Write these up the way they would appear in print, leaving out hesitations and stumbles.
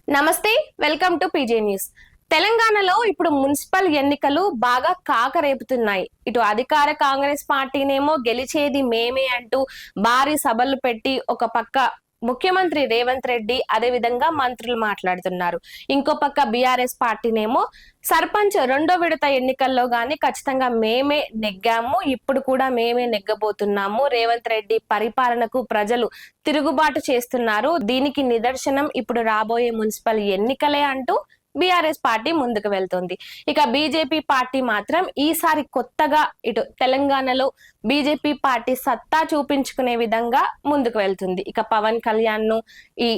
నమస్తే, welcome to PJ news. తెలంగాణలో ఇప్పుడు మున్సిపల్ ఎన్నికలు బాగా కాకరేపుతున్నాయి. ఇటు అధికార కాంగ్రెస్ పార్టీనేమో గెలిచేది మేమే అంటూ భారీ సభలు పెట్టి ఒక పక్క ముఖ్యమంత్రి రేవంత్ రెడ్డి అదే విధంగా మంత్రులు మాట్లాడుతున్నారు. ఇంకో పక్క బీఆర్ఎస్ పార్టీనేమో సర్పంచ్ రెండో విడత ఎన్నికల్లో గాని ఖచ్చితంగా మేమే నెగ్గాము, ఇప్పుడు కూడా మేమే నెగ్గబోతున్నాము, రేవంత్ రెడ్డి పరిపాలనకు ప్రజలు తిరుగుబాటు చేస్తున్నారు, దీనికి నిదర్శనం ఇప్పుడు రాబోయే మున్సిపల్ ఎన్నికలే అంటూ బీఆర్ఎస్ పార్టీ ముందుకు వెళ్తుంది. ఇక బీజేపీ పార్టీ మాత్రం ఈసారి కొత్తగా ఇటు తెలంగాణలో బీజేపీ పార్టీ సత్తా చూపించుకునే విధంగా ముందుకు వెళ్తుంది. ఇక పవన్ కళ్యాణ్ ను ఈ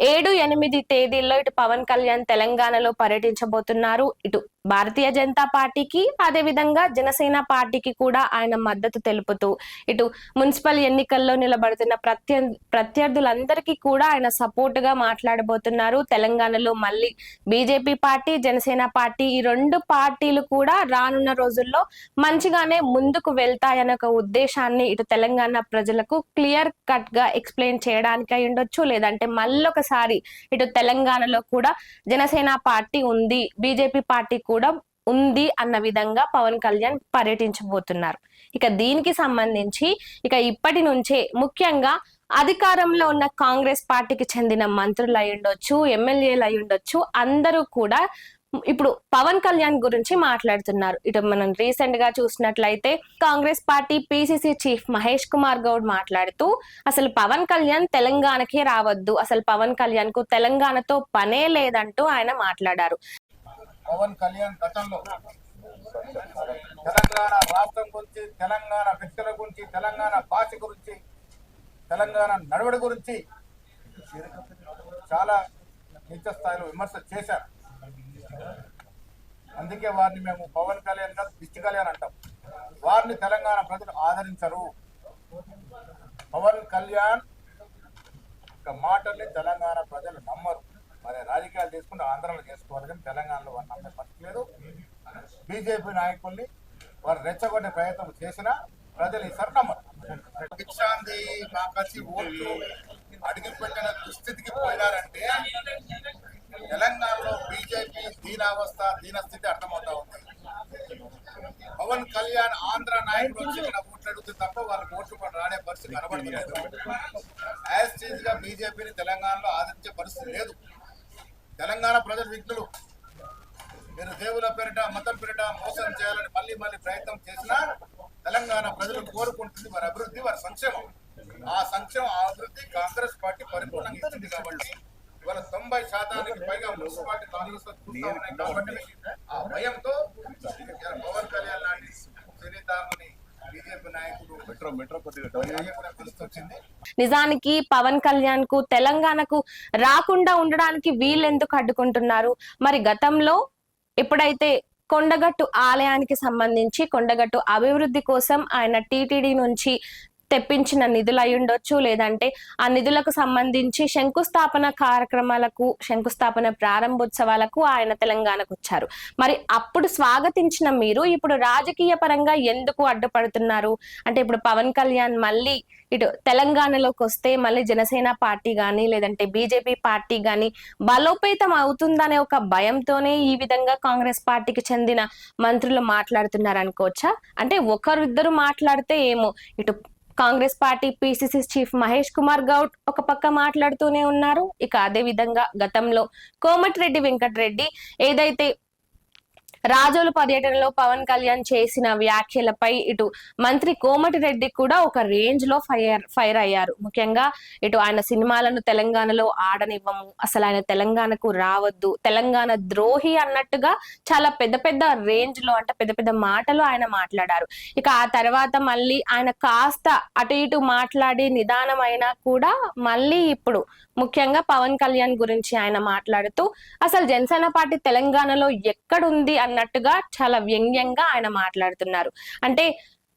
7-8 తేదీల్లో ఇటు పవన్ కళ్యాణ్ తెలంగాణలో పర్యటించబోతున్నారు. ఇటు భారతీయ జనతా పార్టీకి అదే విధంగా జనసేన పార్టీకి కూడా ఆయన మద్దతు తెలుపుతూ ఇటు మున్సిపల్ ఎన్నికల్లో నిలబడుతున్న ప్రత్యర్థులందరికీ కూడా ఆయన సపోర్ట్ గా మాట్లాడబోతున్నారు. తెలంగాణలో మళ్ళీ బీజేపీ పార్టీ, జనసేన పార్టీ ఈ రెండు పార్టీలు కూడా రానున్న రోజుల్లో మంచిగానే ముందుకు వెళ్తాయన్న ఒక ఉద్దేశాన్ని ఇటు తెలంగాణ ప్రజలకు క్లియర్ కట్ గా ఎక్స్ప్లెయిన్ చేయడానికి అయి ఉండొచ్చు, లేదంటే మళ్ళొకసారి ఇటు తెలంగాణలో కూడా జనసేన పార్టీ ఉంది, బీజేపీ పార్టీ కూడా ఉంది అన్న విధంగా పవన్ కళ్యాణ్ పర్యటించబోతున్నారు. ఇక దీనికి సంబంధించి ఇక ఇప్పటి నుంచే ముఖ్యంగా అధికారంలో ఉన్న కాంగ్రెస్ పార్టీకి చెందిన మంత్రులు అయి ఉండొచ్చు, ఎమ్మెల్యేలు అయి ఉండొచ్చు, అందరూ కూడా ఇప్పుడు పవన్ కళ్యాణ్ గురించి మాట్లాడుతున్నారు. ఇటు మనం రీసెంట్ గా చూసినట్లయితే Congress party PCC chief Mahesh Kumar Goud మాట్లాడుతూ అసలు పవన్ కళ్యాణ్ తెలంగాణకే రావద్దు, అసలు పవన్ కళ్యాణ్ కు తెలంగాణతో పనే లేదంటూ ఆయన మాట్లాడారు. పవన్ కళ్యాణ్ గతంలో తెలంగాణ రాష్ట్రం గురించి, తెలంగాణ వ్యక్తుల గురించి, తెలంగాణ భాష గురించి, తెలంగాణ నడవడి గురించి చాలా నీచ స్థాయిలో విమర్శ చేశారు. అందుకే వారిని మేము పవన్ కళ్యాణ్ గారు దిష్టి కళ్యాణ్ అంటాం. వారిని తెలంగాణ ప్రజలు ఆదరించరు. పవన్ కళ్యాణ్ మాటల్ని తెలంగాణ ప్రజలు నమ్మరు. మరి రాజకీయాలు చేసుకుంటే ఆంధ్రలో చేసుకోవాలి, కానీ తెలంగాణలో వారు నమ్మే పరిస్థితి లేదు. బీజేపీ నాయకుల్ని వారు రెచ్చగొట్టే ప్రయత్నం చేసినా ప్రజలు ఈసారి నమ్మరు. భిక్షాంది మాకసి ఓట్లు అడిగిపెట్టిన దుస్థితికి పోయినారంటే తెలంగాణలో బీజేపీ దీనస్థితి అర్థమవుతా ఉంది. పవన్ కళ్యాణ్ ఆంధ్ర నాయకులు చెప్పిన ఓట్లు అడుగుతుంది తప్ప వాళ్ళకి ఓట్లు కూడా రానే పరిస్థితి కనబడలేదు. యాజ్ చీజ్ గా బీజేపీని తెలంగాణలో ఆదరించే పరిస్థితి లేదు. తెలంగాణ ప్రజల విఘ్నులు మీరు దేవుల పేరిట, మతం పేరిట మోసం చేయాలని మళ్ళీ ప్రయత్నం చేసినా తెలంగాణ ప్రజలు కోరుకుంటుంది వారి అభివృద్ధి, వారి సంక్షేమం. ఆ సంక్షేమం, ఆ అభివృద్ధి కాంగ్రెస్ పార్టీ పరిపూర్ణంగా ఇస్తుంది. కాబట్టి ఇవాళ 90% పైగా మున్సిపాలిటీ కాంగ్రెస్ కాబట్టి ఆ భయంతో పవన్ కళ్యాణ్ లాంటి చరిత్రని బీజేపీ నాయకుడు నిజానికి పవన్ కళ్యాణ్ కు తెలంగాణకు రాకుండా ఉండడానికి వీళ్ళెందుకు అడ్డుకుంటున్నారు? మరి గతంలో ఎప్పుడైతే కొండగట్టు ఆలయానికి సంబంధించి కొండగట్టు అభివృద్ధి కోసం ఆయన టీటీడీ నుంచి తెప్పించిన నిధులు అయి ఉండొచ్చు, లేదంటే ఆ నిధులకు సంబంధించి శంకుస్థాపన కార్యక్రమాలకు, శంకుస్థాపన ప్రారంభోత్సవాలకు ఆయన తెలంగాణకు వచ్చారు. మరి అప్పుడు స్వాగతించిన మీరు ఇప్పుడు రాజకీయ పరంగా ఎందుకు అడ్డుపడుతున్నారు? అంటే ఇప్పుడు పవన్ కళ్యాణ్ మళ్ళీ ఇటు తెలంగాణలోకి వస్తే మళ్ళీ జనసేన పార్టీ గాని లేదంటే బీజేపీ పార్టీ గాని బలోపేతం అవుతుందనే ఒక భయంతోనే ఈ విధంగా కాంగ్రెస్ పార్టీకి చెందిన మంత్రులు మాట్లాడుతున్నారు అనుకోవచ్చా? అంటే ఒకరిద్దరు మాట్లాడితే ఏమో, ఇటు Congress party PCC chief Mahesh Kumar Goud ఒక పక్క మాట్లాడుతూనే ఉన్నారు. ఇక అదే విధంగా గతంలో కోమటిరెడ్డి వెంకటరెడ్డి ఏదైతే రాజోలు పర్యటనలో పవన్ కళ్యాణ్ చేసిన వ్యాఖ్యలపై ఇటు మంత్రి కోమటిరెడ్డి కూడా ఒక రేంజ్ లో ఫైర్ అయ్యారు. ముఖ్యంగా ఇటు ఆయన సినిమాలను తెలంగాణలో ఆడనివ్వము, అసలు ఆయన తెలంగాణకు రావద్దు, తెలంగాణ ద్రోహి అన్నట్టుగా చాలా పెద్ద పెద్ద రేంజ్ లో, అంటే పెద్ద పెద్ద మాటలు ఆయన మాట్లాడారు. ఇక ఆ తర్వాత మళ్ళీ ఆయన కాస్త అటు ఇటు మాట్లాడి నిదానం అయినా కూడా మళ్ళీ ఇప్పుడు ముఖ్యంగా పవన్ కళ్యాణ్ గురించి ఆయన మాట్లాడుతూ అసలు జనసేన పార్టీ తెలంగాణలో ఎక్కడుంది అన్నట్టుగా చాలా వ్యంగ్యంగా ఆయన మాట్లాడుతున్నారు. అంటే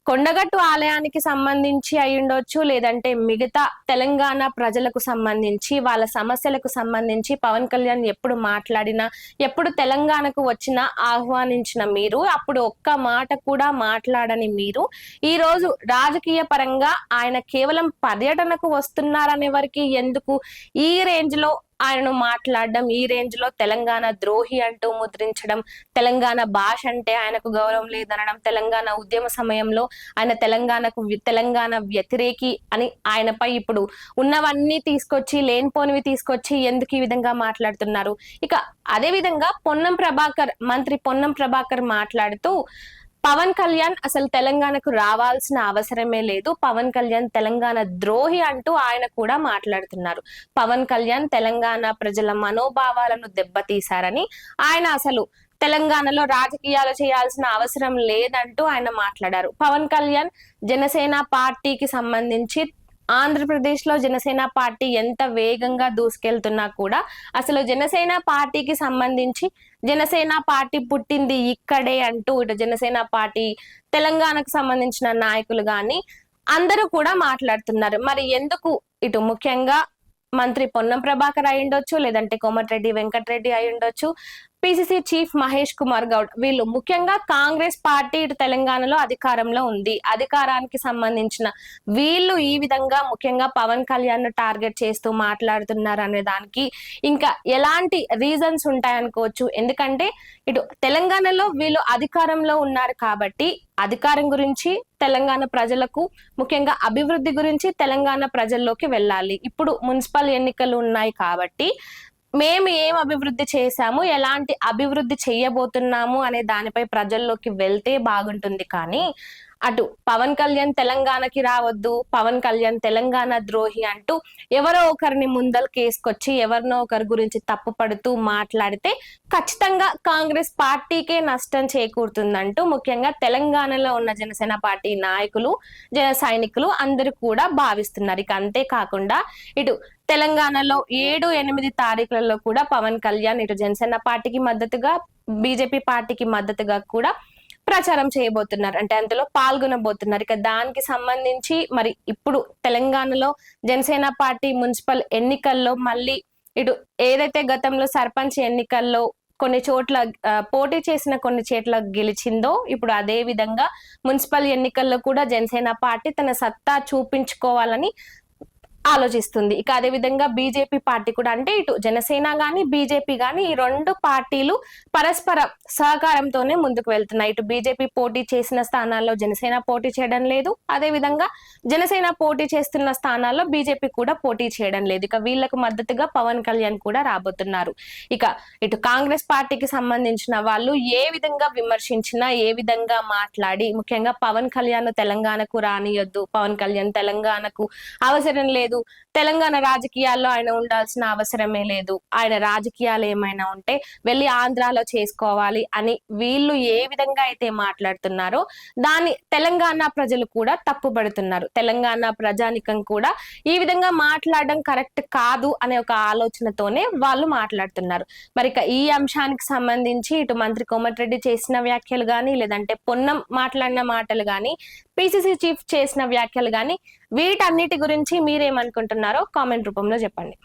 కొండగట్టు ఆలయానికి సంబంధించి అయి ఉండొచ్చు, లేదంటే మిగతా తెలంగాణ ప్రజలకు సంబంధించి వాళ్ళ సమస్యలకు సంబంధించి పవన్ కళ్యాణ్ ఎప్పుడు మాట్లాడినా, ఎప్పుడు తెలంగాణకు వచ్చినా ఆహ్వానించిన మీరు అప్పుడు ఒక్క మాట కూడా మాట్లాడని మీరు ఈ రోజు రాజకీయ పరంగా ఆయన కేవలం పర్యటనకు వస్తున్నారనే వరకు ఎందుకు ఈ రేంజ్ లో ఆయనను మాట్లాడడం ఈ రేంజ్ లో తెలంగాణ ద్రోహి అంటూ ముద్రించడం, తెలంగాణ భాష అంటే ఆయనకు గౌరవం లేదనడం, తెలంగాణ ఉద్యమ సమయంలో ఆయన తెలంగాణ వ్యతిరేకి అని ఆయనపై ఇప్పుడు ఉన్నవన్నీ తీసుకొచ్చి లేనిపోనివి తీసుకొచ్చి ఎందుకు ఈ విధంగా మాట్లాడుతున్నారు. ఇక అదే విధంగా మంత్రి పొన్నం ప్రభాకర్ మాట్లాడుతూ పవన్ కళ్యాణ్ అసలు తెలంగాణకు రావాల్సిన అవసరమే లేదు, పవన్ కళ్యాణ్ తెలంగాణ ద్రోహి అంటూ ఆయన కూడా మాట్లాడుతున్నారు. పవన్ కళ్యాణ్ తెలంగాణ ప్రజల మనోభావాలను దెబ్బతీశారని, ఆయన అసలు తెలంగాణలో రాజకీయాలు చేయాల్సిన అవసరం లేదంటూ ఆయన మాట్లాడారు. పవన్ కళ్యాణ్ జనసేన పార్టీకి సంబంధించి ఆంధ్రప్రదేశ్ లో జనసేన పార్టీ ఎంత వేగంగా దూసుకెళ్తున్నా కూడా అసలు జనసేన పార్టీకి సంబంధించి జనసేన పార్టీ పుట్టింది ఇక్కడే అంటూ ఇటు జనసేన పార్టీ తెలంగాణకు సంబంధించిన నాయకులు గాని అందరూ కూడా మాట్లాడుతున్నారు. మరి ఎందుకు ఇటు ముఖ్యంగా మంత్రి పొన్నం ప్రభాకర్ అయి ఉండొచ్చు, లేదంటే కోమటిరెడ్డి వెంకటరెడ్డి అయి ఉండొచ్చు, పిసిసి చీఫ్ మహేష్ కుమార్ గౌడ్, వీళ్ళు ముఖ్యంగా కాంగ్రెస్ పార్టీ ఇటు తెలంగాణలో అధికారంలో ఉంది, అధికారానికి సంబంధించిన వీళ్ళు ఈ విధంగా ముఖ్యంగా పవన్ కళ్యాణ్ ను టార్గెట్ చేస్తూ మాట్లాడుతున్నారు అనే దానికి ఇంకా ఎలాంటి రీజన్స్ ఉంటాయనుకోవచ్చు. ఎందుకంటే ఇటు తెలంగాణలో వీళ్ళు అధికారంలో ఉన్నారు కాబట్టి అధికారం గురించి తెలంగాణ ప్రజలకు ముఖ్యంగా అభివృద్ధి గురించి తెలంగాణ ప్రజల్లోకి వెళ్ళాలి. ఇప్పుడు మున్సిపల్ ఎన్నికలు ఉన్నాయి కాబట్టి మేము ఏం అభివృద్ధి చేశాము, ఎలాంటి అభివృద్ధి చేయబోతున్నాము అనే దానిపై ప్రజల్లోకి వెళ్తే బాగుంటుంది. కానీ అటు పవన్ కళ్యాణ్ తెలంగాణకి రావద్దు, పవన్ కళ్యాణ్ తెలంగాణ ద్రోహి అంటూ ఎవరో ఒకరిని ముందలకేసుకొచ్చి ఎవరినో ఒకరి గురించి తప్పు పడుతూ మాట్లాడితే ఖచ్చితంగా కాంగ్రెస్ పార్టీకే నష్టం చేకూరుతుందంటూ ముఖ్యంగా తెలంగాణలో ఉన్న జనసేన పార్టీ నాయకులు, జన సైనికులు అందరూ కూడా భావిస్తున్నారు. ఇక అంతేకాకుండా ఇటు తెలంగాణలో 7-8 తారీఖులలో కూడా పవన్ కళ్యాణ్ ఇటు జనసేన పార్టీకి మద్దతుగా బీజేపీ పార్టీకి మద్దతుగా కూడా ప్రచారం చేయబోతున్నారు, అంటే అందులో పాల్గొనబోతున్నారు. ఇక దానికి సంబంధించి మరి ఇప్పుడు తెలంగాణలో జనసేన పార్టీ మున్సిపల్ ఎన్నికల్లో మళ్ళీ ఇటు ఏదైతే గతంలో సర్పంచ్ ఎన్నికల్లో కొన్ని చోట్ల పోటీ చేసిన కొన్ని చోట్ల గెలిచిందో ఇప్పుడు అదే విధంగా మున్సిపల్ ఎన్నికల్లో కూడా జనసేన పార్టీ తన సత్తా చూపించుకోవాలని ఆలోచిస్తుంది. ఇక అదే విధంగా బీజేపీ పార్టీ కూడా, అంటే ఇటు జనసేన గాని బీజేపీ గాని ఈ రెండు పార్టీలు పరస్పర సహకారంతోనే ముందుకు వెళ్తున్నాయి. ఇటు బీజేపీ పోటీ చేసిన స్థానాల్లో జనసేన పోటీ చేయడం లేదు, అదే విధంగా జనసేన పోటీ చేస్తున్న స్థానాల్లో బీజేపీ కూడా పోటీ చేయడం లేదు. ఇక వీళ్లకు మద్దతుగా పవన్ కళ్యాణ్ కూడా రాబోతున్నారు. ఇక ఇటు కాంగ్రెస్ పార్టీకి సంబంధించిన వాళ్ళు ఏ విధంగా విమర్శించినా, ఏ విధంగా మాట్లాడి ముఖ్యంగా పవన్ కళ్యాణ్ తెలంగాణకు రానియొద్దు, పవన్ కళ్యాణ్ తెలంగాణకు అవసరం లేదు, తెలంగాణ రాజకీయాల్లో ఆయన ఉండాల్సిన అవసరమే లేదు, ఆయన రాజకీయాలు ఏమైనా ఉంటే వెళ్ళి ఆంధ్రాలో చేసుకోవాలి అని వీళ్ళు ఏ విధంగా అయితే మాట్లాడుతున్నారో దాన్ని తెలంగాణ ప్రజలు కూడా తప్పుపడుతున్నారు. తెలంగాణ ప్రజానికం కూడా ఈ విధంగా మాట్లాడడం కరెక్ట్ కాదు అనే ఒక ఆలోచనతోనే వాళ్ళు మాట్లాడుతున్నారు. మరి ఈ అంశానికి సంబంధించి ఇటు మంత్రి కోమటిరెడ్డి చేసిన వ్యాఖ్యలు గాని, లేదంటే పొన్నం మాట్లాడిన మాటలు గాని, పిసిసి చీఫ్ చేసిన వ్యాఖ్యలు గాని, వీటన్నిటి గురించి మీరేమనుకుంటున్నారో కామెంట్ రూపంలో చెప్పండి.